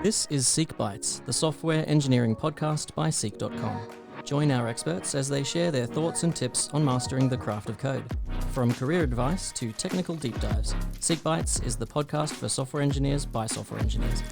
This is SEEK Bytes, the software engineering podcast by Seek.com. Join our experts as they share their thoughts and tips on mastering the craft of code. From career advice to technical deep dives, SEEK Bytes is the podcast for software engineers by software engineers.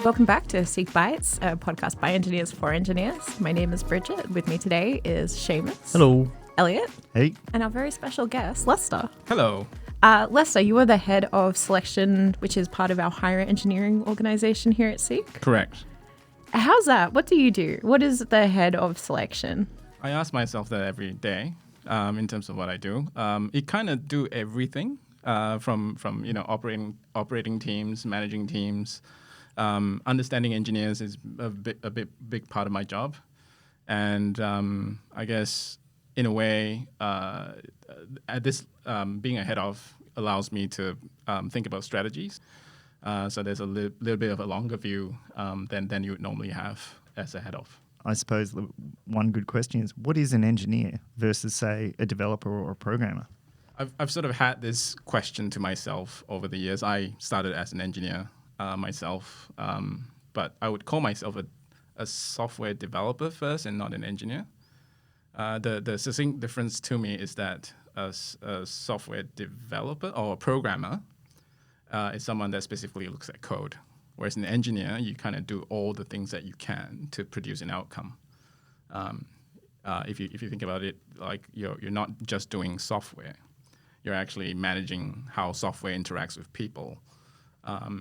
Welcome back to SEEK Bytes, a podcast by engineers for engineers. My name is Bridget. With me today is Seamus. Hello. Elliot. Hey. And our very special guest, Lester. Hello. Lester, you are the head of selection, which is part of our higher engineering organization here at Seek. Correct. How's that? What do you do? What is the head of selection? I ask myself that every day in terms of what I do. It kind of do everything from operating teams, managing teams. Understanding engineers is a big part of my job, and I guess in a way, at this being a head of allows me to think about strategies. So there's a little bit of a longer view than you would normally have as a head of. I suppose one good question is, what is an engineer versus, say, a developer or a programmer? I've sort of had this question to myself over the years. I started as an engineer myself, but I would call myself a software developer first and not an engineer. The succinct difference to me is that a software developer or a programmer is someone that specifically looks at code, whereas an engineer, you kind of do all the things that you can to produce an outcome. If you think about it, like you're not just doing software, you're actually managing how software interacts with people.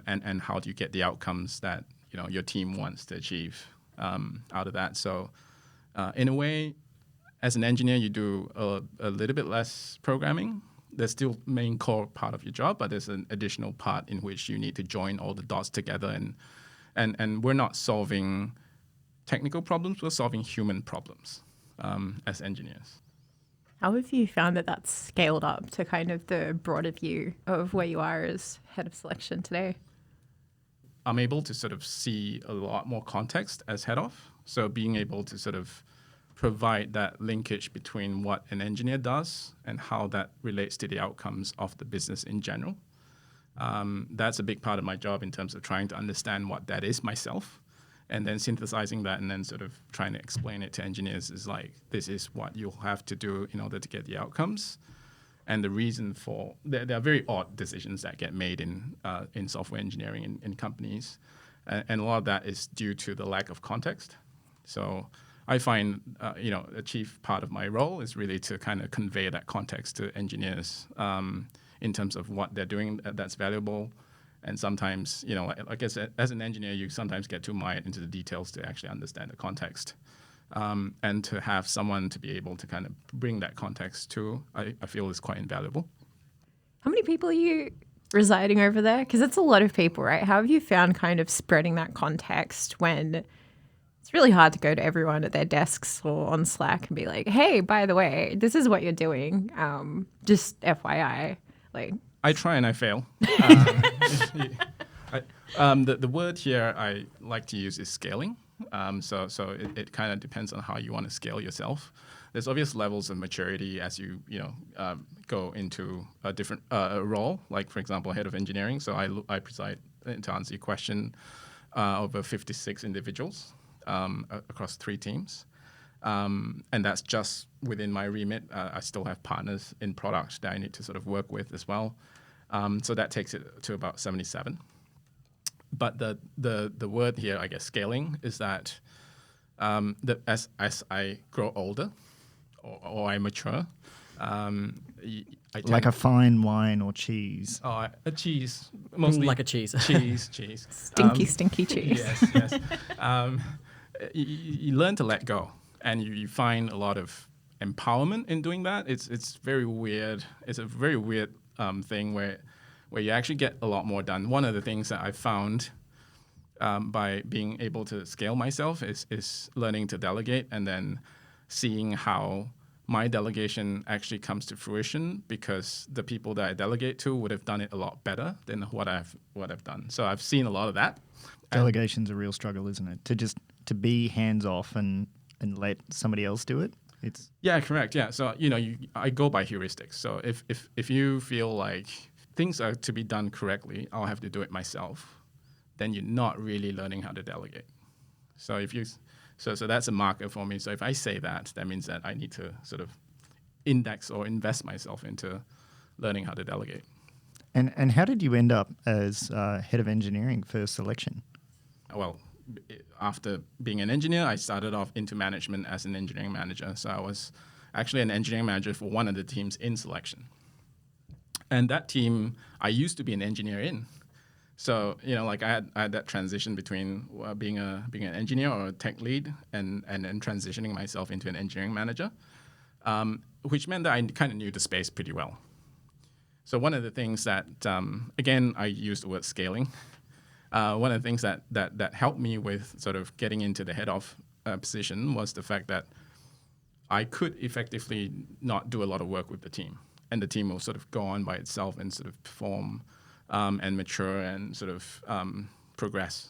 And how do you get the outcomes that your team wants to achieve out of that? So, in a way, as an engineer, you do a little bit less programming. There's still main core part of your job, but there's an additional part in which you need to join all the dots together. And we're not solving technical problems; we're solving human problems as engineers. How have you found that that's scaled up to kind of the broader view of where you are as head of selection today? I'm able to sort of see a lot more context as head of. So being able to sort of provide that linkage between what an engineer does and how that relates to the outcomes of the business in general. That's a big part of my job in terms of trying to understand what that is myself. And then synthesizing that and then sort of trying to explain it to engineers is like, this is what you'll have to do in order to get the outcomes. And the reason for, there are very odd decisions that get made in software engineering in companies. And a lot of that is due to the lack of context. So I find, a chief part of my role is really to kind of convey that context to engineers in terms of what they're doing that's valuable. And sometimes, I guess as an engineer, you sometimes get too mired into the details to actually understand the context. And to have someone to be able to kind of bring that context to, I feel is quite invaluable. How many people are you residing over there? Because it's a lot of people, right? How have you found kind of spreading that context when it's really hard to go to everyone at their desks or on Slack and be like, hey, by the way, this is what you're doing. Just FYI. I try and I fail. The word here I like to use is scaling. So it kind of depends on how you want to scale yourself. There's obvious levels of maturity as you go into a different role. Like for example, head of engineering. So I preside, to answer your question, over 56 individuals across 3 teams. And that's just within my remit. I still have partners in product that I need to sort of work with as well. So that takes it to about 77. But the word here, I guess, scaling, is that as I grow older or I mature, like a fine wine or cheese. Oh, a cheese, mostly like a cheese. Cheese. Stinky cheese. Yes. You learn to let go, and you find a lot of empowerment in doing that. It's very weird. It's a very weird thing where you actually get a lot more done. One of the things that I found by being able to scale myself is learning to delegate and then seeing how my delegation actually comes to fruition because the people that I delegate to would have done it a lot better than what I've done. So I've seen a lot of that. Delegation's a real struggle, isn't it? To be hands off and let somebody else do it. It's Yeah, correct. Yeah. So, I go by heuristics. So if you feel like things are to be done correctly, I'll have to do it myself, then you're not really learning how to delegate. So so that's a marker for me. So if I say that means that I need to sort of index or invest myself into learning how to delegate. and how did you end up as head of engineering for selection? Well, after being an engineer, I started off into management as an engineering manager. So I was actually an engineering manager for one of the teams in selection. And that team, I used to be an engineer in. So, like I had that transition between being an engineer or a tech lead and then transitioning myself into an engineering manager, which meant that I kind of knew the space pretty well. So one of the things that, again, I use the word scaling. One of the things that helped me with sort of getting into the head of position was the fact that I could effectively not do a lot of work with the team. And the team will sort of go on by itself and sort of perform and mature and sort of progress.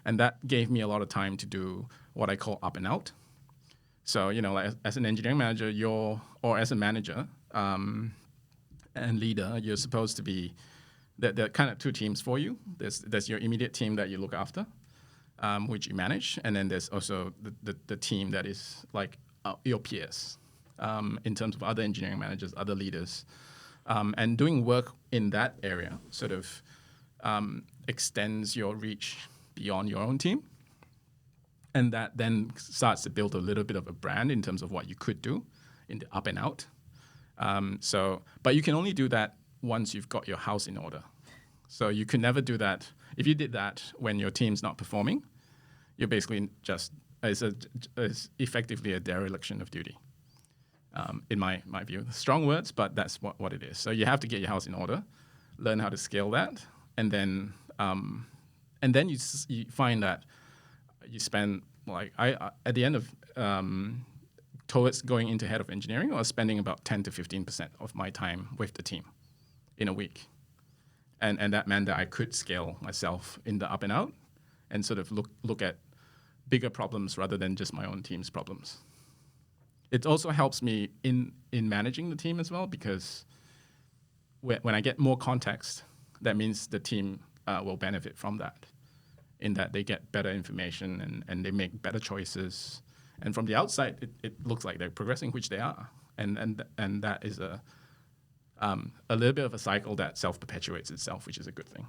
And that gave me a lot of time to do what I call up and out. So, like as an engineering manager, or as a manager and leader, you're supposed to be, there are kind of two teams for you. There's your immediate team that you look after, which you manage. And then there's also the team that is like your peers in terms of other engineering managers, other leaders. And doing work in that area sort of extends your reach beyond your own team. And that then starts to build a little bit of a brand in terms of what you could do in the up and out. But you can only do that once you've got your house in order. So you can never do that. If you did that when your team's not performing, you're basically just is effectively a dereliction of duty. In my view. Strong words, but that's what it is. So you have to get your house in order, learn how to scale that, and then you find that you spend at the end of towards going into head of engineering, I was spending about 10 to 15% of my time with the team in a week, and that meant that I could scale myself in the up and out, and sort of look at bigger problems rather than just my own team's problems. It also helps me in managing the team as well, because when I get more context, that means the team will benefit from that, in that they get better information and they make better choices. And from the outside, it looks like they're progressing, which they are. And that is a little bit of a cycle that self-perpetuates itself, which is a good thing.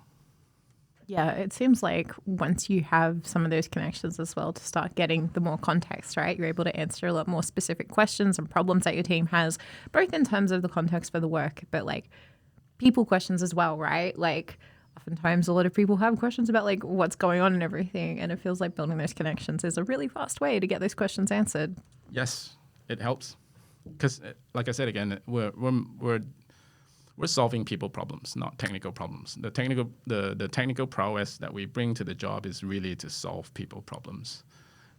Yeah, it seems like once you have some of those connections as well to start getting the more context, right, you're able to answer a lot more specific questions and problems that your team has, both in terms of the context for the work, but like people questions as well, right? Like oftentimes a lot of people have questions about like what's going on and everything, and it feels like building those connections is a really fast way to get those questions answered. Yes, it helps. Because, like I said again, we're solving people problems, not technical problems. The technical prowess that we bring to the job is really to solve people problems.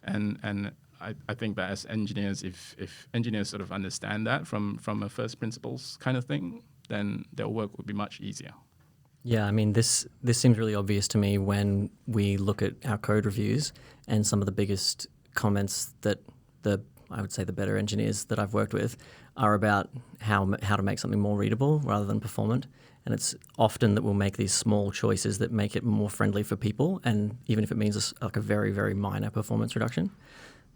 And I think that as engineers, if engineers sort of understand that from a first principles kind of thing, then their work would be much easier. Yeah, I mean, this seems really obvious to me when we look at our code reviews, and some of the biggest comments that I would say the better engineers that I've worked with are about how to make something more readable rather than performant. And it's often that we'll make these small choices that make it more friendly for people, and even if it means like a very, very minor performance reduction.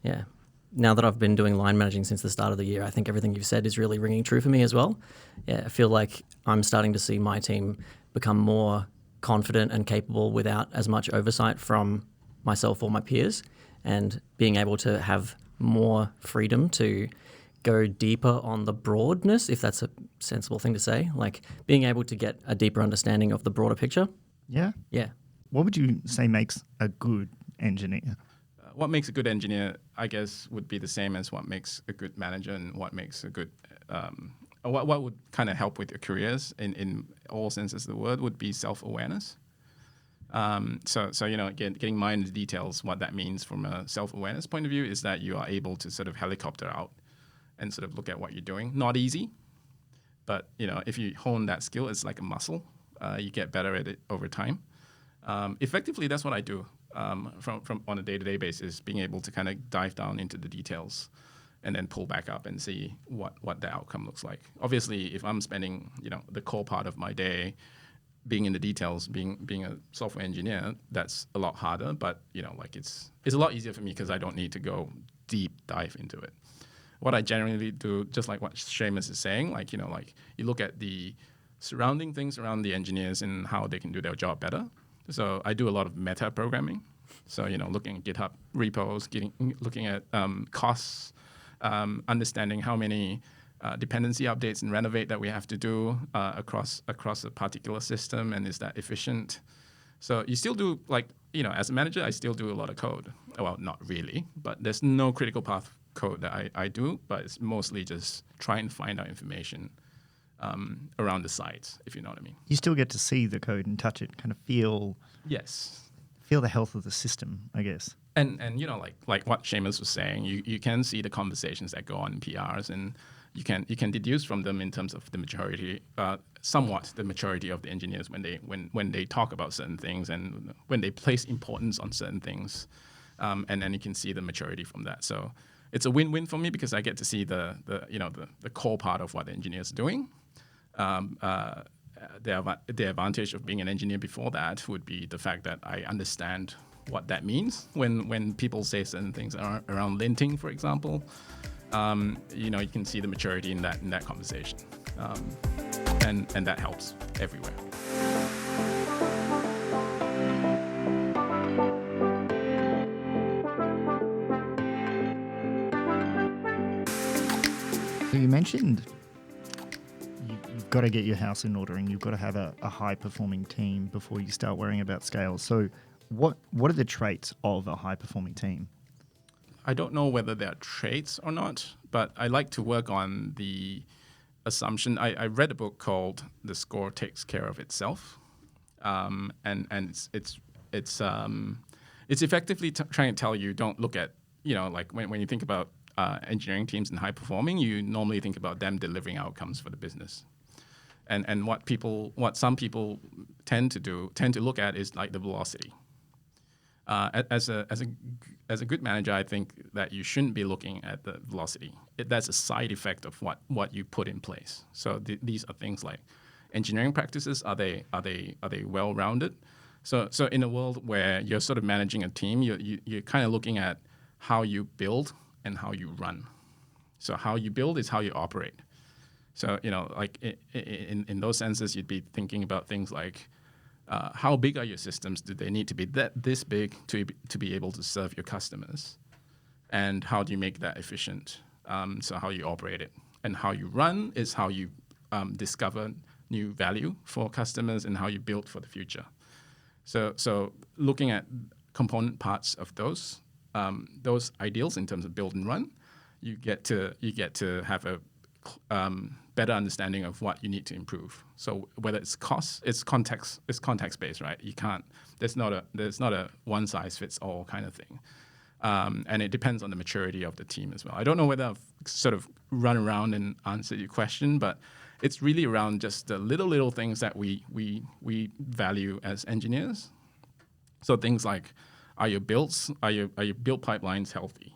Yeah. Now that I've been doing line managing since the start of the year, I think everything you've said is really ringing true for me as well. Yeah, I feel like I'm starting to see my team become more confident and capable without as much oversight from myself or my peers, and being able to have more freedom to go deeper on the broadness, if that's a sensible thing to say, like being able to get a deeper understanding of the broader picture. Yeah. Yeah. What would you say makes a good engineer? What makes a good engineer, I guess, would be the same as what makes a good manager, and what makes a good, what would kind of help with your careers in all senses of the word would be self-awareness. So getting more into the details, what that means from a self-awareness point of view is that you are able to sort of helicopter out and sort of look at what you're doing. Not easy, but if you hone that skill, it's like a muscle. You get better at it over time. Effectively, that's what I do from on a day-to-day basis, being able to kind of dive down into the details and then pull back up and see what the outcome looks like. Obviously, if I'm spending the core part of my day being in the details, being a software engineer, that's a lot harder. But it's a lot easier for me because I don't need to go deep dive into it. What I generally do, just like what Seamus is saying, you look at the surrounding things around the engineers and how they can do their job better. So I do a lot of meta programming. So looking at GitHub repos, looking at costs, understanding how many dependency updates and renovate that we have to do across a particular system, and is that efficient? So you still do, as a manager, I still do a lot of code. Well, not really, but there's no critical path code that I do, but it's mostly just try and find out information around the sites, if you know what I mean. You still get to see the code and touch it, kind of feel the health of the system, I guess. And like what Seamus was saying, you can see the conversations that go on in PRs, and you can deduce from them in terms of the maturity, somewhat the maturity of the engineers when they talk about certain things and when they place importance on certain things, and then you can see the maturity from that. So it's a win-win for me because I get to see the core part of what the engineers are doing. The advantage of being an engineer before that would be the fact that I understand what that means when people say certain things around linting, for example. You can see the maturity in that conversation, and that helps everywhere. So you mentioned you've got to get your house in order and you've got to have a high-performing team before you start worrying about scale. So what are the traits of a high-performing team? I don't know whether they're traits or not, but I like to work on the assumption. I read a book called "The Score Takes Care of Itself," and it's effectively trying to tell you, don't look at when you think about engineering teams and high performing, you normally think about them delivering outcomes for the business, and what some people tend to look at is like the velocity. As a good manager, I think that you shouldn't be looking at the velocity. That's a side effect of what you put in place. So these are things like engineering practices. Are they well rounded? So in a world where you're sort of managing a team, you're kind of looking at how you build and how you run. So how you build is how you operate. So in those senses, you'd be thinking about things like, how big are your systems? Do they need to be this big to be able to serve your customers? And how do you make that efficient? So how you operate it. And how you run is how you discover new value for customers and how you build for the future. So looking at component parts of those ideals in terms of build and run, you get to have a better understanding of what you need to improve. So whether it's cost, it's context based, right? You can't. There's not a one size fits all kind of thing, and it depends on the maturity of the team as well. I don't know whether I've sort of run around and answered your question, but it's really around just the little things that we value as engineers. So things like, are your build pipelines healthy?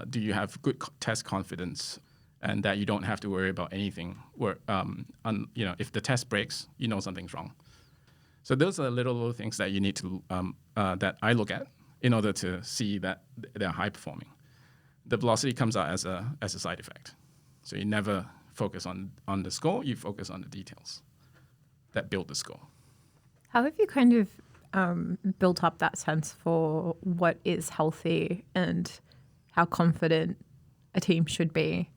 Do you have good test confidence? And that you don't have to worry about anything where, if the test breaks, something's wrong. So those are little things that you need to, that I look at in order to see that they're high performing. The velocity comes out as a side effect. So you never focus on the score, you focus on the details that build the score. How have you kind of built up that sense for what is healthy and how confident a team should be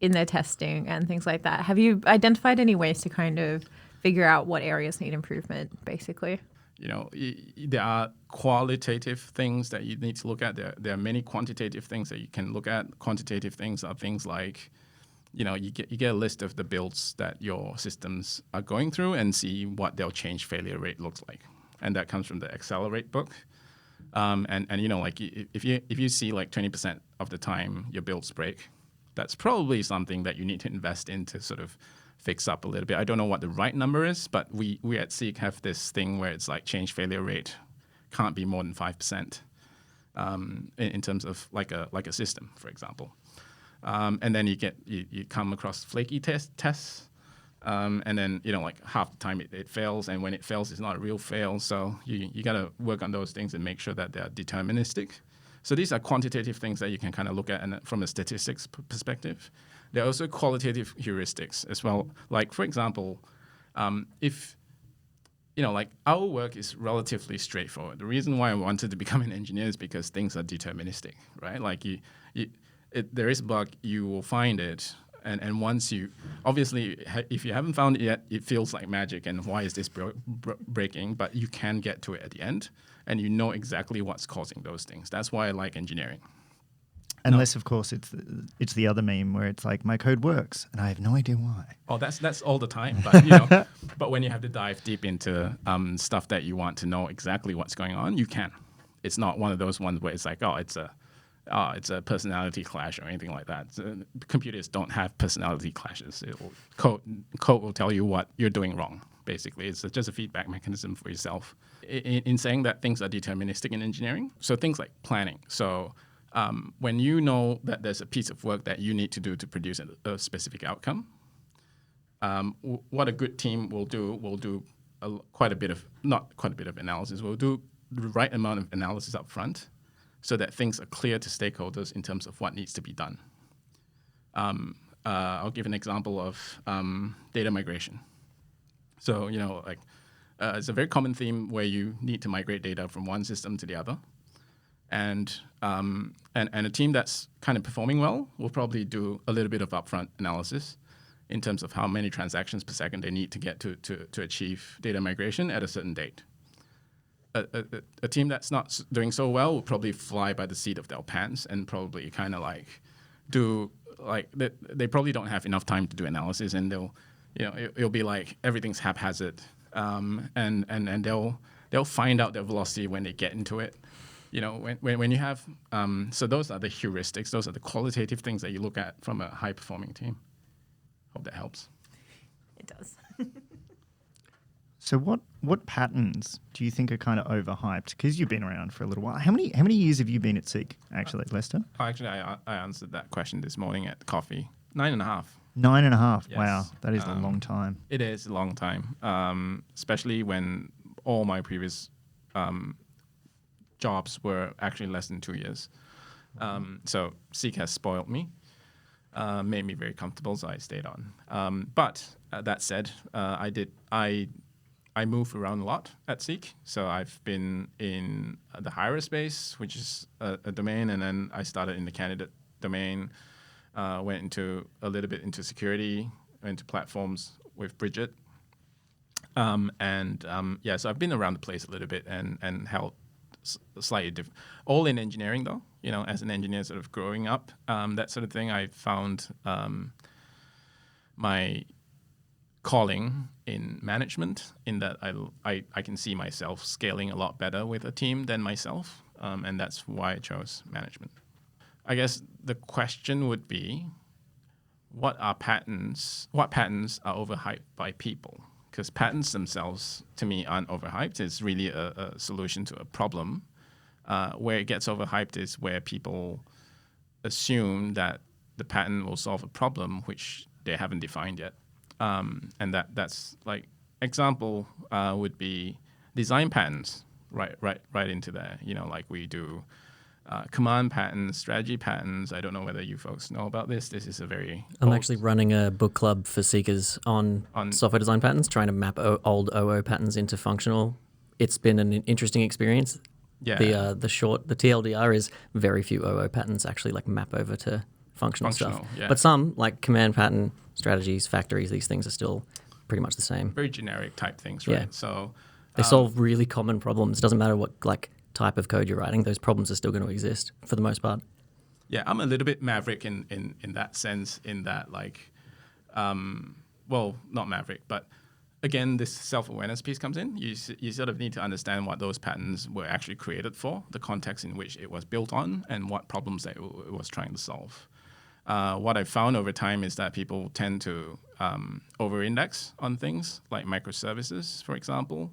in their testing and things like that? Have you identified any ways to kind of figure out what areas need improvement, basically? There are qualitative things that you need to look at. There are many quantitative things that you can look at. Quantitative things are things like, you get a list of the builds that your systems are going through and see what their change failure rate looks like. And that comes from the Accelerate book. If you see like 20% of the time your builds break, that's probably something that you need to invest in to sort of fix up a little bit. I don't know what the right number is, but we at SEEK have this thing where it's like change failure rate can't be more than 5% in terms of like a system, for example. And then you come across flaky tests. And then, like half the time it fails. And when it fails, it's not a real fail. So you got to work on those things and make sure that they're deterministic. So these are quantitative things that you can kind of look at from a statistics perspective. There are also qualitative heuristics as well. Like, for example, if, like our work is relatively straightforward. The reason why I wanted to become an engineer is because things are deterministic, right? Like there is a bug, you will find it. And once you, obviously, if you haven't found it yet, it feels like magic. And why is this breaking? But you can get to it at the end, and you know exactly what's causing those things. That's why I like engineering. Unless, of course, it's the other meme where it's like, my code works, and I have no idea why. Oh, that's all the time. But but when you have to dive deep into stuff that you want to know exactly what's going on, you can. It's not one of those ones where it's like, it's a personality clash or anything like that. Computers don't have personality clashes. Code will tell you what you're doing wrong, basically. It's just a feedback mechanism for yourself. In saying that things are deterministic in engineering, so things like planning. So when you know that there's a piece of work that you need to do to produce a specific outcome, what a good team will do not quite a bit of analysis. We'll do the right amount of analysis up front, so that things are clear to stakeholders in terms of what needs to be done. I'll give an example of data migration. So, it's a very common theme where you need to migrate data from one system to the other. And a team that's kind of performing well will probably do a little bit of upfront analysis in terms of how many transactions per second they need to get to achieve data migration at a certain date. A team that's not doing so well will probably fly by the seat of their pants and probably kind of they probably don't have enough time to do analysis, and it'll be like everything's haphazard, and they'll find out their velocity when they get into it. When you have so those are the heuristics, those are the qualitative things that you look at from a high performing team. Hope that helps. It does. So what patterns do you think are kind of overhyped? Because you've been around for a little while. How many years have you been at SEEK, actually, Lester? Actually, I answered that question this morning at coffee. 9.5. 9.5. Yes. Wow, that is a long time. It is a long time, especially when all my previous jobs were actually less than 2 years. So SEEK has spoiled me, made me very comfortable, so I stayed on. But that said, I move around a lot at SEEK. So I've been in the hirer space, which is a domain, and then I started in the candidate domain, went a little bit into security, into platforms with Bridget. So I've been around the place a little bit and held slightly different. All in engineering, though, as an engineer sort of growing up, that sort of thing, I found my calling in management, in that I can see myself scaling a lot better with a team than myself, and that's why I chose management. I guess the question would be, what patterns are overhyped by people? Because patterns themselves, to me, aren't overhyped. It's really a solution to a problem. Where it gets overhyped is where people assume that the pattern will solve a problem which they haven't defined yet. And that's like example would be design patterns, right into there. Like we do command patterns, strategy patterns. I don't know whether you folks know about this. This is a very I'm actually running a book club for seekers on software design patterns, trying to map old OO patterns into functional. It's been an interesting experience. Yeah. The TLDR is very few OO patterns actually like map over to functional stuff. Yeah. But some, like command pattern, strategies, factories, these things are still pretty much the same. Very generic type things, right? Yeah. So they solve really common problems. It doesn't matter what type of code you're writing, those problems are still going to exist for the most part. Yeah, I'm a little bit maverick in that sense, in that not maverick, but again, this self-awareness piece comes in. You sort of need to understand what those patterns were actually created for, the context in which it was built on, and what problems that it was trying to solve. What I've found over time is that people tend to over-index on things like microservices, for example,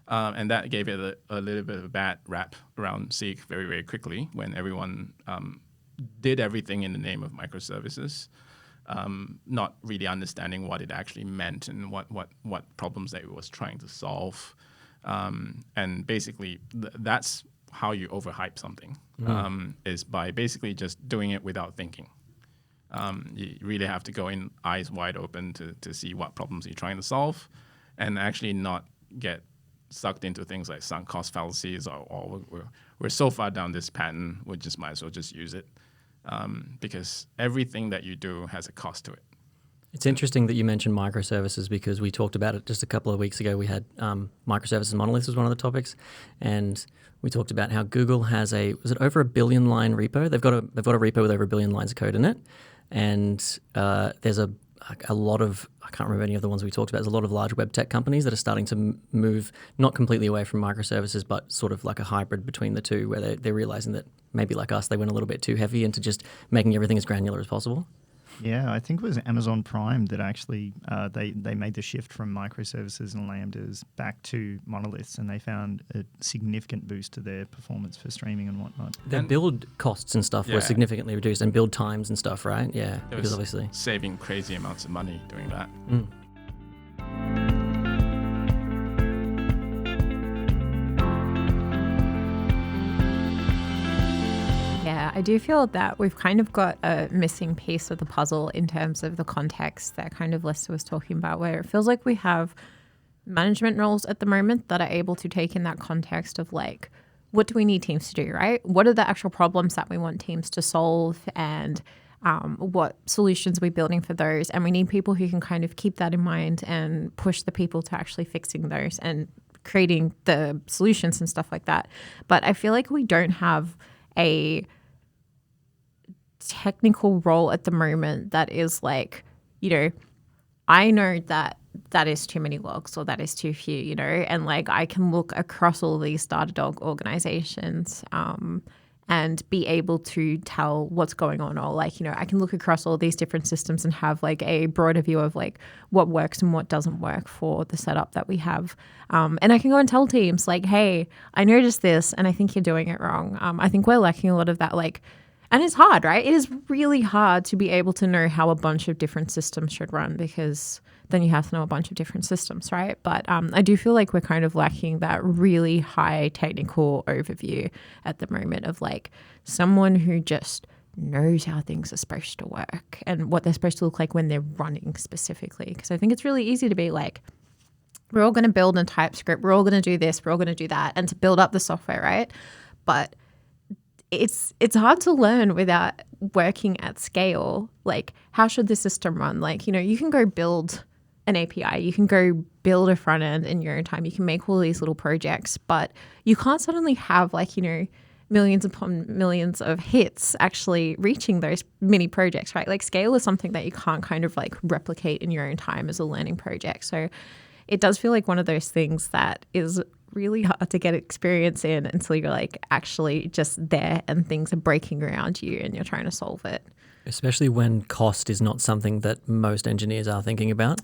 and that gave it a little bit of a bad rap around SEEK very, very quickly when everyone did everything in the name of microservices, not really understanding what it actually meant and what problems that it was trying to solve. And basically, that's how you overhype something, is by basically just doing it without thinking. You really have to go in eyes wide open to see what problems you're trying to solve, and actually not get sucked into things like sunk cost fallacies or we're so far down this pattern, we just might as well just use it, because everything that you do has a cost to it. It's interesting that you mentioned microservices because we talked about it just a couple of weeks ago. We had microservices and monoliths was one of the topics, and we talked about how Google has was it over 1 billion line repo? They've got a repo with over 1 billion lines of code in it, and there's a lot of, I can't remember any of the ones we talked about. There's a lot of large web tech companies that are starting to move not completely away from microservices, but sort of like a hybrid between the two, where they're realizing that maybe like us, they went a little bit too heavy into just making everything as granular as possible. Yeah, I think it was Amazon Prime that actually they made the shift from microservices and Lambdas back to monoliths, and they found a significant boost to their performance for streaming and whatnot. Their build costs and stuff were significantly reduced, and build times and stuff, right? Yeah, because obviously saving crazy amounts of money doing that. Yeah, I do feel that we've kind of got a missing piece of the puzzle in terms of the context that kind of Lester was talking about, where it feels like we have management roles at the moment that are able to take in that context of like, what do we need teams to do, right? What are the actual problems that we want teams to solve, and what solutions are we building for those? And we need people who can kind of keep that in mind and push the people to actually fixing those and creating the solutions and stuff like that. But I feel like we don't have a technical role at the moment that is like, you know, I know that is too many logs or that is too few, you know, and like I can look across all these Datadog organizations and be able to tell what's going on, or like, you know, I can look across all these different systems and have like a broader view of like what works and what doesn't work for the setup that we have. And I can go and tell teams like, hey, I noticed this and I think you're doing it wrong. I think we're lacking a lot of that, like, and it's hard, right? It is really hard to be able to know how a bunch of different systems should run, because then you have to know a bunch of different systems, right? But I do feel like we're kind of lacking that really high technical overview at the moment of like someone who just knows how things are supposed to work and what they're supposed to look like when they're running specifically. Because I think it's really easy to be like, we're all going to build in TypeScript, we're all going to do this, we're all going to do that, and to build up the software, right? But it's hard to learn without working at scale. Like, how should the system run? Like, you know, you can go build an API, you can go build a front end in your own time, you can make all these little projects, but you can't suddenly have like, you know, millions upon millions of hits actually reaching those mini projects, right? Like scale is something that you can't kind of like replicate in your own time as a learning project. So it does feel like one of those things that is really hard to get experience in until you're like actually just there and things are breaking around you and you're trying to solve it. Especially when cost is not something that most engineers are thinking about.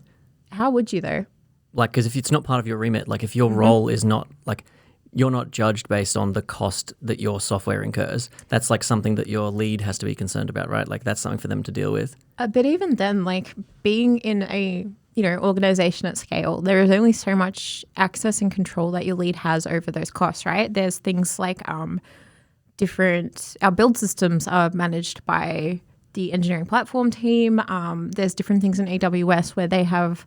How would you though? Like, because if it's not part of your remit, like if your role is not like, you're not judged based on the cost that your software incurs. That's like something that your lead has to be concerned about, right? Like that's something for them to deal with. But even then, like being in a, you know, organization at scale, there is only so much access and control that your lead has over those costs, right? There's things like our build systems are managed by the engineering platform team. There's different things in AWS where they have,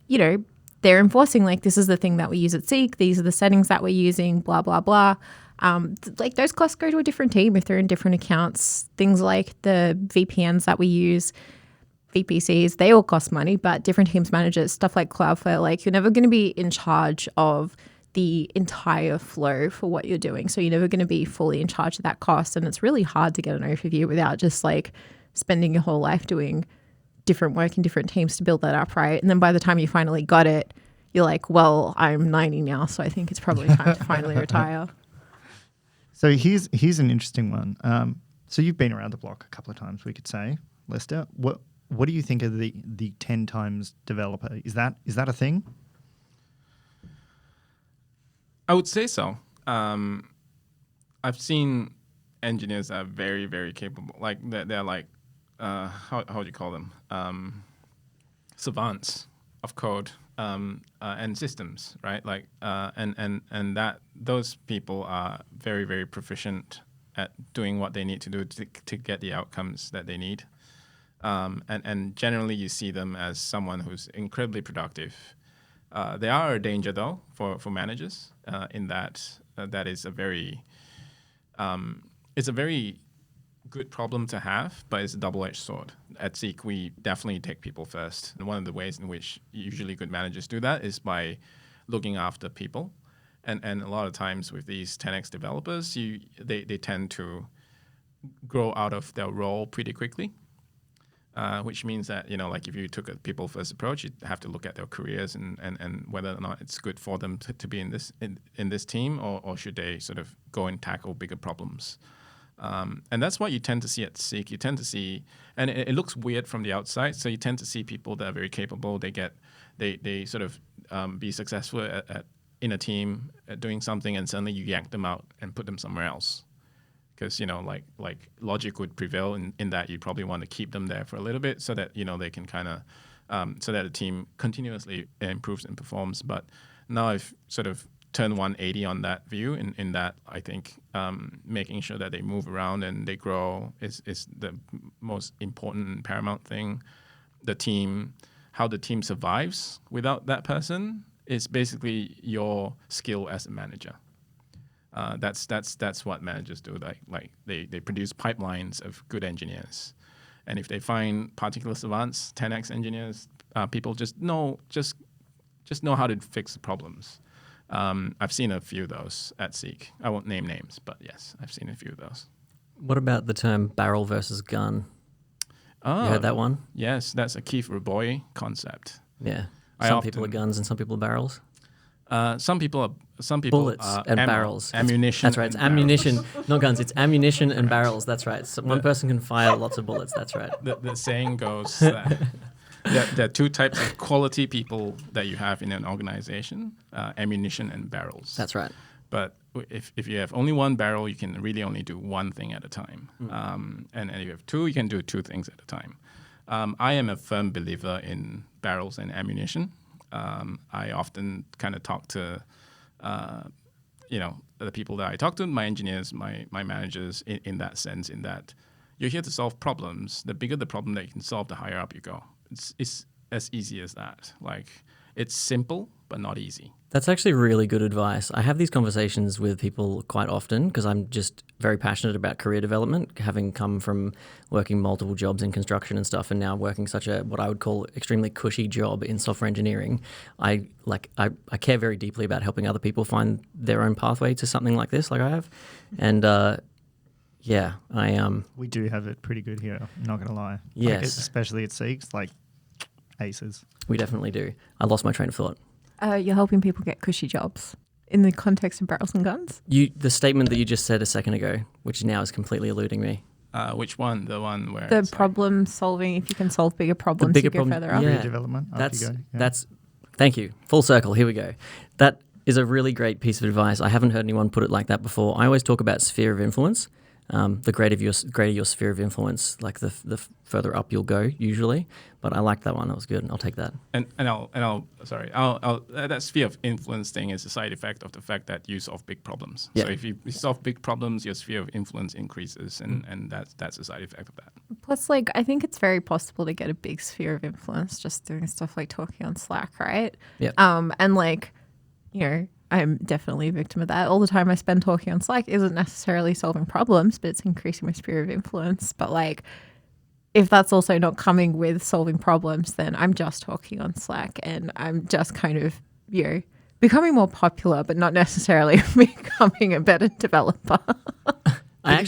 you know, they're enforcing like, this is the thing that we use at SEEK, these are the settings that we're using, blah, blah, blah. Like those costs go to a different team if they're in different accounts. Things like the VPNs that we use, VPCs, they all cost money, but different teams manage it. Stuff like Cloudflare, like you're never going to be in charge of the entire flow for what you're doing. So you're never going to be fully in charge of that cost. And it's really hard to get an overview without just like spending your whole life doing different work in different teams to build that up, right? And then by the time you finally got it, you're like, well, I'm 90 now, so I think it's probably time to finally retire. So here's an interesting one. So you've been around the block a couple of times, we could say, Lester. What do you think of the 10 times developer? Is that a thing? I would say so. I've seen engineers are very, very capable. Like they're like, how do you call them? Savants of code and systems, right? Like and that those people are very, very proficient at doing what they need to do to get the outcomes that they need. And generally, you see them as someone who's incredibly productive. They are a danger, though, for managers in that that is a very it's a very good problem to have, but it's a double-edged sword. At SEEK, we definitely take people first. And one of the ways in which usually good managers do that is by looking after people. And a lot of times with these 10x developers, they tend to grow out of their role pretty quickly. Which means that, like if you took a people first approach, you'd have to look at their careers and whether or not it's good for them to be in this team or should they sort of go and tackle bigger problems. And that's what you tend to see at SEEK. You tend to see, and it looks weird from the outside, so you tend to see people that are very capable. They sort of be successful in a team at doing something, and suddenly you yank them out and put them somewhere else. Because like logic would prevail in that you probably want to keep them there for a little bit so that they can kind of so that the team continuously improves and performs. But now I've sort of turned 180 on that view. In that I think making sure that they move around and they grow is the most important and paramount thing. How the team survives without that person is basically your skill as a manager. That's what managers do. Like they produce pipelines of good engineers, and if they find particular savants, 10x engineers, people just know how to fix the problems. I've seen a few of those at SEEK. I won't name names, but yes, I've seen a few of those. What about the term barrel versus gun? You heard that one? Yes, that's a Keith Raboy concept. Yeah. Some people are guns and some people are barrels. Some people bullets are and barrels. Ammunition. That's right. It's ammunition, not guns. It's ammunition and barrels. That's right. So one person can fire lots of bullets. That's right. The saying goes that there are two types of quality people that you have in an organization: ammunition and barrels. That's right. But if you have only one barrel, you can really only do one thing at a time. And if you have two, you can do two things at a time. I am a firm believer in barrels and ammunition. I often kind of talk to, the people that I talk to, my engineers, my managers, in that sense, in that you're here to solve problems. The bigger the problem that you can solve, the higher up you go. It's as easy as that. Like, it's simple, but not easy. That's actually really good advice. I have these conversations with people quite often because I'm just very passionate about career development, having come from working multiple jobs in construction and stuff, and now working such a what I would call extremely cushy job in software engineering. I care very deeply about helping other people find their own pathway to something like this, like I have, and We do have it pretty good here. I'm not gonna lie. Yes, especially at SEEK, like aces. We definitely do. I lost my train of thought. You're helping people get cushy jobs in the context of barrels and guns? The statement that you just said a second ago, which now is completely eluding me. Which one? The one where the problem solving. If you can solve bigger problems, you go further up. Yeah, development. That's. Thank you. Full circle. Here we go. That is a really great piece of advice. I haven't heard anyone put it like that before. I always talk about sphere of influence. The greater your sphere of influence, like the further up you'll go usually. But I like that one. That was good. I'll take that. And I'll that sphere of influence thing is a side effect of the fact that you solve big problems. Yeah. So if you solve big problems, your sphere of influence increases, and that's a side effect of that. Plus, I think it's very possible to get a big sphere of influence just doing stuff like talking on Slack, right? Yeah. I'm definitely a victim of that. All the time I spend talking on Slack isn't necessarily solving problems, but it's increasing my sphere of influence. But if that's also not coming with solving problems, then I'm just talking on Slack and I'm just kind of, becoming more popular, but not necessarily becoming a better developer.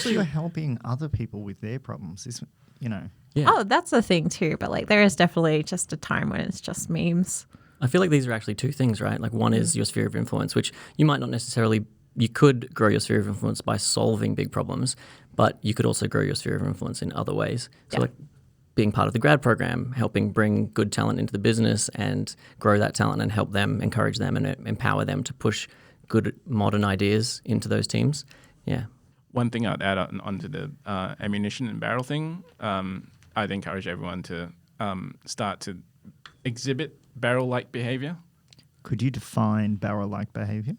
You're helping other people with their problems. Yeah. Oh, that's the thing too. But there is definitely just a time when it's just memes. I feel like these are actually two things, right? Like one is your sphere of influence, which you might not necessarily, you could grow your sphere of influence by solving big problems, but you could also grow your sphere of influence in other ways. So like being part of the grad program, helping bring good talent into the business and grow that talent and help them, encourage them and empower them to push good modern ideas into those teams. Yeah. one thing I'd add onto the ammunition and barrel thing, I'd encourage everyone to start to exhibit barrel-like behavior. Could you define barrel-like behavior?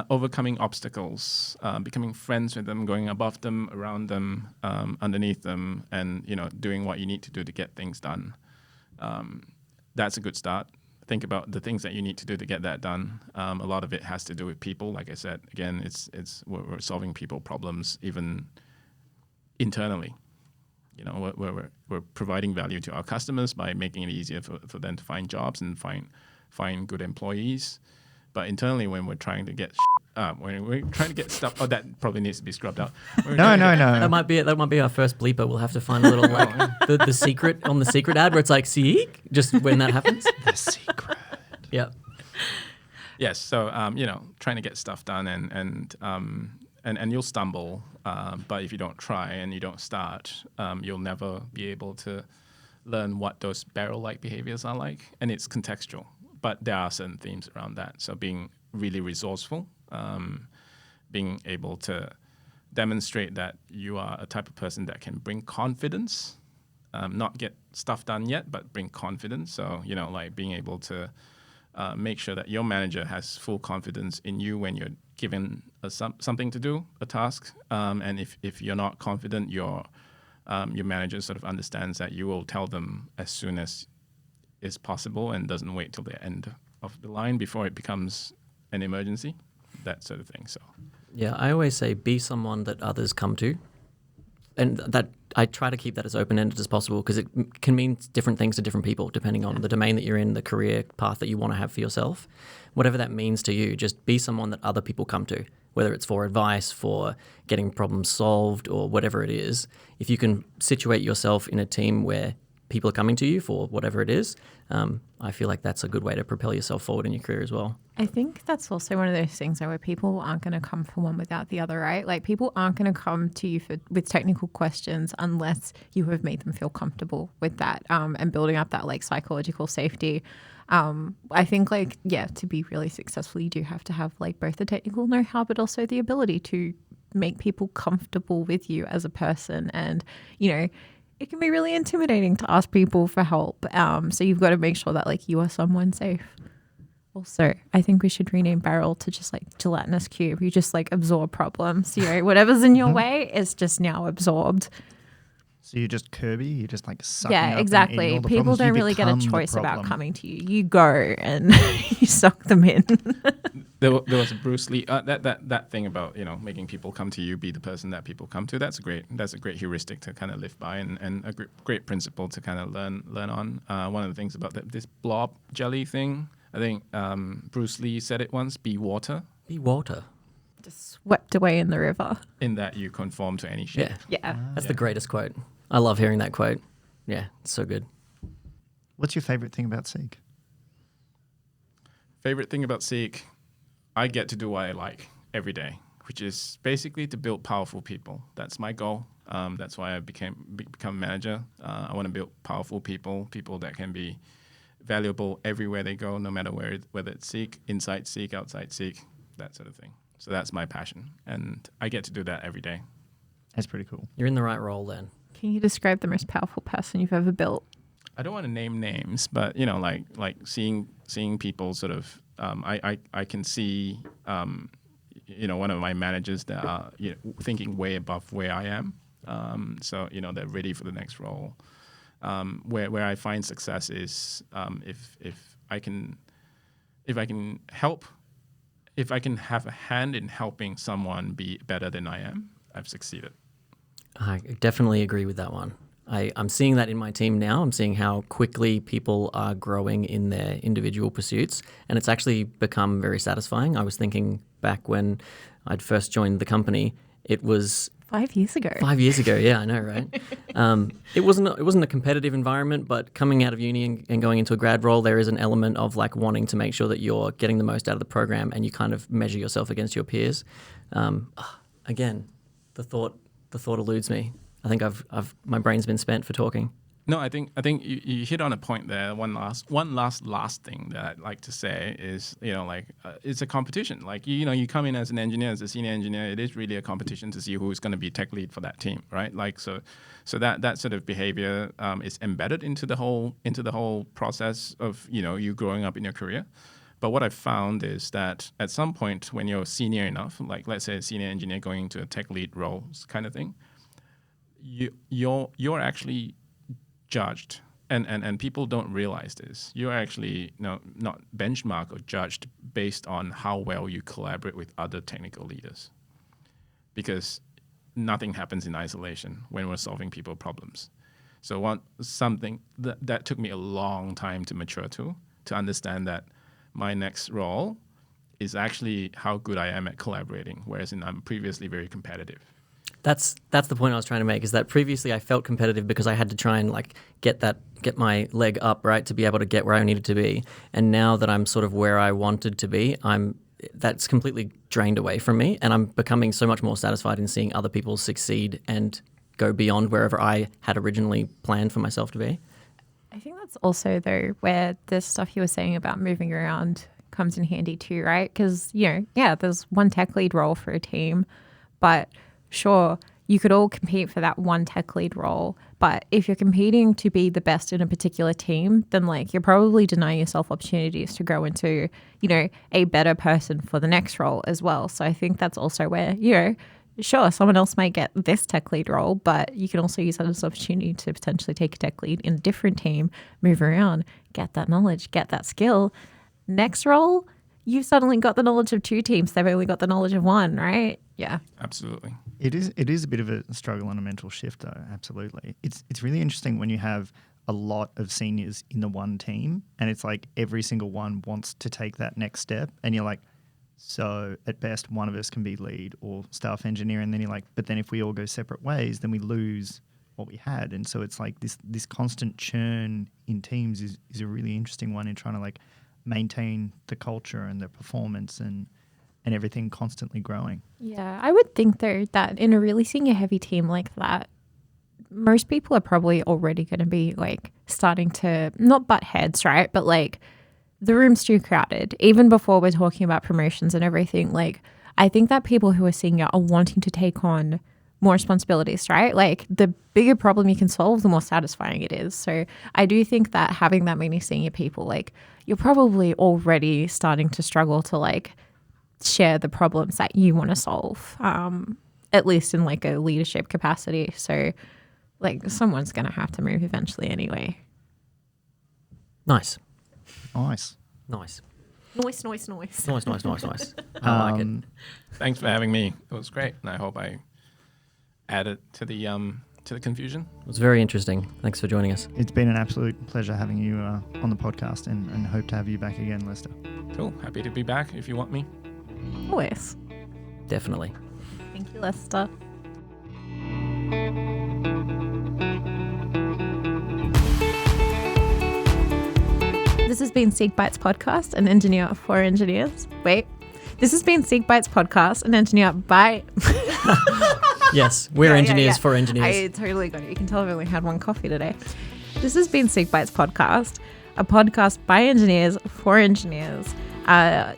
Overcoming obstacles, becoming friends with them, going above them, around them, underneath them, and doing what you need to do to get things done. That's a good start. Think about the things that you need to do to get that done. A lot of it has to do with people. Like I said, again, we're solving people problems even internally. We're providing value to our customers by making it easier for them to find jobs and find good employees. But internally, when we're trying to get stuff, that probably needs to be scrubbed out. No. That might be it. That might be our first bleeper. We'll have to find a little the secret on the secret ad where it's like SEEK, just when that happens. The secret. Yeah. Yes. So trying to get stuff done and you'll stumble, but if you don't try and you don't start, you'll never be able to learn what those barrel-like behaviors are like, and it's contextual. But there are certain themes around that. So being really resourceful, being able to demonstrate that you are a type of person that can bring confidence, not get stuff done yet, but bring confidence. So, like being able to make sure that your manager has full confidence in you when you're given something to do, a task. And if you're not confident, your manager sort of understands that you will tell them as soon as is possible and doesn't wait till the end of the line before it becomes an emergency, that sort of thing. So, yeah, I always say be someone that others come to, and that I try to keep that as open-ended as possible because it can mean different things to different people depending on the domain that you're in, the career path that you want to have for yourself. Whatever that means to you, just be someone that other people come to, whether it's for advice, for getting problems solved, or whatever it is. If you can situate yourself in a team where people are coming to you for whatever it is, I feel like that's a good way to propel yourself forward in your career as well. I think that's also one of those things where people aren't going to come for one without the other, right? Like people aren't going to come to you with technical questions unless you have made them feel comfortable with that, and building up that like psychological safety. I think to be really successful, you do have to have like both the technical know-how, but also the ability to make people comfortable with you as a person. And, it can be really intimidating to ask people for help. So you've got to make sure that like you are someone safe. Also, I think we should rename Barrel to just like gelatinous cube. You just like absorb problems. Whatever's in your way is just now absorbed. So you're just Kirby. You're just like sucking up. Yeah, and exactly. eating all the People problems. don't You really get a become the choice about problem. coming to you. You go and you suck them in. there was a Bruce Lee that thing about making people come to you, be the person that people come to. That's a great heuristic to kind of live by, and a great principle to kind of learn on. One of the things about this blob jelly thing, I think Bruce Lee said it once: "Be water." Be water. Just swept away in the river. In that you conform to any shape. Yeah. That's the greatest quote. I love hearing that quote. Yeah, it's so good. What's your favorite thing about SEEK? Favorite thing about SEEK, I get to do what I like every day, which is basically to build powerful people. That's my goal. That's why I become manager. I want to build powerful people that can be valuable everywhere they go, no matter whether it's SEEK, inside SEEK, outside SEEK, that sort of thing. So that's my passion, and I get to do that every day. That's pretty cool. You're in the right role then. Can you describe the most powerful person you've ever built? I don't want to name names, but like seeing people sort of. I can see one of my managers that are thinking way above where I am. So they're ready for the next role. Where I find success is if I can help. If I can have a hand in helping someone be better than I am, I've succeeded. I definitely agree with that one. I'm seeing that in my team now. I'm seeing how quickly people are growing in their individual pursuits, and it's actually become very satisfying. I was thinking back when I'd first joined the company, it was 5 years ago. 5 years ago, yeah, I know, right? It wasn't a competitive environment, but coming out of uni and going into a grad role, there is an element of like wanting to make sure that you're getting the most out of the program, and you kind of measure yourself against your peers. Again, the thought eludes me. I think my brain's been spent for talking. No, I think you hit on a point there. One last thing that I'd like to say is, it's a competition. Like, you come in as an engineer, as a senior engineer, it is really a competition to see who's going to be tech lead for that team, right? Like, so that sort of behavior is embedded into the whole process of, you growing up in your career. But what I've found is that at some point when you're senior enough, like let's say a senior engineer going into a tech lead role kind of thing, you're actually judged, and people don't realize this. You're actually not benchmarked or judged based on how well you collaborate with other technical leaders, because nothing happens in isolation when we're solving people problems. So something that took me a long time to mature to understand that my next role is actually how good I am at collaborating, whereas I'm previously very competitive. That's the point I was trying to make, is that previously I felt competitive because I had to try and get my leg up, right, to be able to get where I needed to be. And now that I'm sort of where I wanted to be, that's completely drained away from me, and I'm becoming so much more satisfied in seeing other people succeed and go beyond wherever I had originally planned for myself to be. I think that's also, though, where the stuff you were saying about moving around comes in handy too, right? Because, there's one tech lead role for a team, but sure, you could all compete for that one tech lead role. But if you're competing to be the best in a particular team, then you're probably denying yourself opportunities to grow into, a better person for the next role as well. So I think that's also where, sure, someone else might get this tech lead role, but you can also use that as an opportunity to potentially take a tech lead in a different team, move around, get that knowledge, get that skill. Next role, you've suddenly got the knowledge of two teams. They've only got the knowledge of one, right? Yeah. Absolutely. It is a bit of a struggle and a mental shift, though. Absolutely. It's really interesting when you have a lot of seniors in the one team, and it's like every single one wants to take that next step, and you're like, so at best one of us can be lead or staff engineer, and then you're like, but then if we all go separate ways, then we lose what we had. And so it's like this constant churn in teams is a really interesting one in trying to maintain the culture and the performance and everything constantly growing. Yeah, I would think, though, that in a really senior heavy team like that, most people are probably already going to be starting to not butt heads, right? But the room's too crowded. Even before we're talking about promotions and everything, I think that people who are senior are wanting to take on more responsibilities, right? The bigger problem you can solve, the more satisfying it is. So I do think that having that many senior people, you're probably already starting to struggle to share the problems that you want to solve, at least in a leadership capacity. So someone's going to have to move eventually anyway. Nice. Nice. Nice. Noise. Nice. I like it. Thanks for having me. It was great, and I hope I added to the confusion. It was very interesting. Thanks for joining us. It's been an absolute pleasure having you on the podcast, and hope to have you back again, Lester. Cool. Happy to be back if you want me. Always. Definitely. Thank you, Lester. This has been SEEK Bytes Podcast, an engineer for engineers. This has been SEEK Bytes Podcast, an engineer by... Yes, we're engineers for engineers. I totally got it. You can tell I've only had one coffee today. This has been SEEK Bytes Podcast, a podcast by engineers for engineers.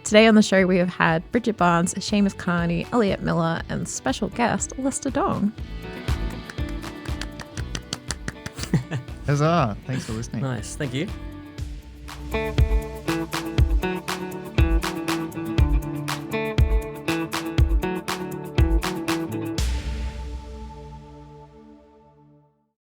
Today on the show, we have had Bridget Barnes, Seamus Carney, Elliot Miller, and special guest, Lester Dong. Huzzah. Thanks for listening. Nice. Thank you.